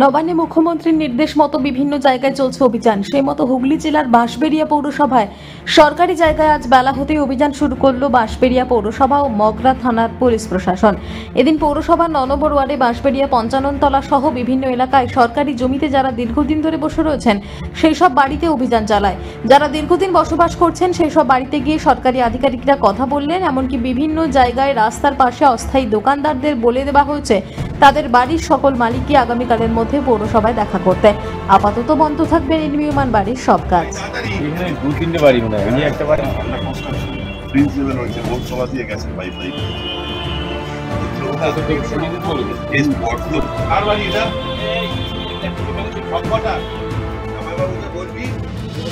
নবান্নে মুখ্যমন্ত্রীর নির্দেশ মতো বিভিন্ন জায়গায় চলছে অভিযান। সেই মতো হুগলি জেলার বাঁশবেড়িয়া পৌরসভায় সরকারি জায়গায় আজ বেলা হতেই অভিযান শুরু করল বাঁশবেড়িয়া পৌরসভা ও মগরা থানার পুলিশ প্রশাসন। এদিন পৌরসভার 9 নম্বর ওয়ার্ডে বাঁশবেড়িয়া 55 তলা সহ বিভিন্ন এলাকায় সরকারি জমিতে যারা দীর্ঘদিন ধরে বসে রয়েছেন সেই সব বাড়িতে অভিযান চালায়। যারা দীর্ঘদিন বসবাস করছেন সেই সব বাড়িতে গিয়ে সরকারি আধিকারিকরা কথা বললেন। এমনকি বিভিন্ন জায়গায় রাস্তার পাশে অস্থায়ী দোকানদারদের বলে দেওয়া হয়েছে তাদের বাড়ির সকল মালিককে আগামীকালের মধ্যে পৌরসভায় দেখা করতে। আপাতত বন্ধ থাকবে নির্মীয়মান বাড়ির সব কাজ। এখানে 2-3টে বাড়ি মনে হয়, একটা বাড়ি প্রিন্সিপাল হয়েছে লোকসভা দিয়ে গেছে পাইপ লাইন এই স্পটগুলো আর বাড়ি এটা সবকটা আমার বাবুকে বলবি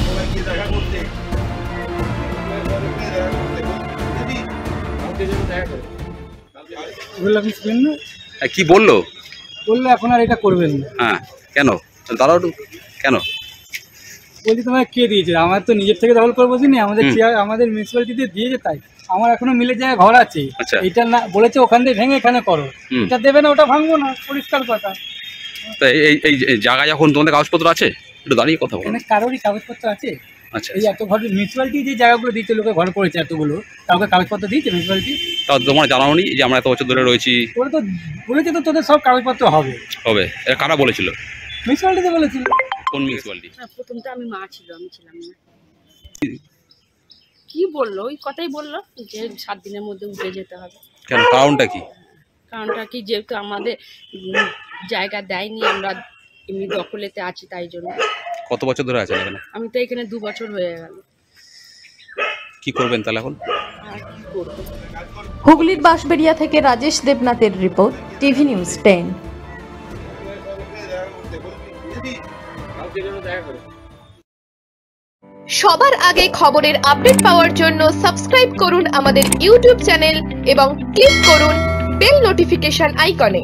সবাইকে দেখা করতে কি বললো? বললো এখন আর এটা করবেন না। হ্যাঁ, কেন দাঁড়াও কেন? বলছি তোমার কে দিয়েছে? আমার তো নিজের থেকে দখল করে বসিনি, আমাদের আমাদের মিউনিসিপ্যালিটিতে দিয়েছে, তাই আমার এখনো মিলের জায়গায় ঘর আছে। এটা না বলেছে ওখান থেকে ভেঙে এখানে করো, এটা দেবে না, ওটা ভাঙবো না, পরিষ্কার কথা। এই জায়গা যখন তোমাদের কাগজপত্র আছে, একটু দাঁড়িয়ে কথা বলো। কারোরই কাগজপত্র আছে? আচ্ছা, এই এত ঘর মিউনিসিপ্যালিটি যে জায়গাগুলো দিচ্ছে, লোকে ঘর করেছে এতগুলো, কাউকে কাগজপত্র দিয়েছে মিউনিসিপ্যালিটি? তাও তোমার জানাও নি যে আমরা এত বছর ধরে রয়েছি? ওরা তো বলেছে তো তোদের সব কাগজপত্র হবে। এটা কারা বলেছিল? মিউনিসিপ্যালিটিতে বলেছিল। কোন মিউনিসিপ্যালিটি? প্রথমটা আমি মা ছিল, আমি ছিলাম না। কি বললো? ওই কথাই বললো যে 7 দিনের মধ্যে উঠে যেতে হবে। কেন, কারণটা কি? কারণটা কি, যেহেতু আমাদের জায়গা দেয়নি, আমরা এমনি দখলেতে আছি, তাই জন্য। কত বছর ধরে আছেন এখানে? আমি তো এখানে 2 বছর হয়ে গেল। কি করবেন তাহলে এখন? আর কি করবো? হুগলির বাঁশবেড়িয়া থেকে রাজেশ দেবনাথের রিপোর্ট, টিভি নিউজ 10। সবার আগে খবরের আপডেট পাওয়ার জন্য সাবস্ক্রাইব করুন আমাদের ইউটিউব চ্যানেল এবং ক্লিক করুন বেল নোটিফিকেশন আইকনে।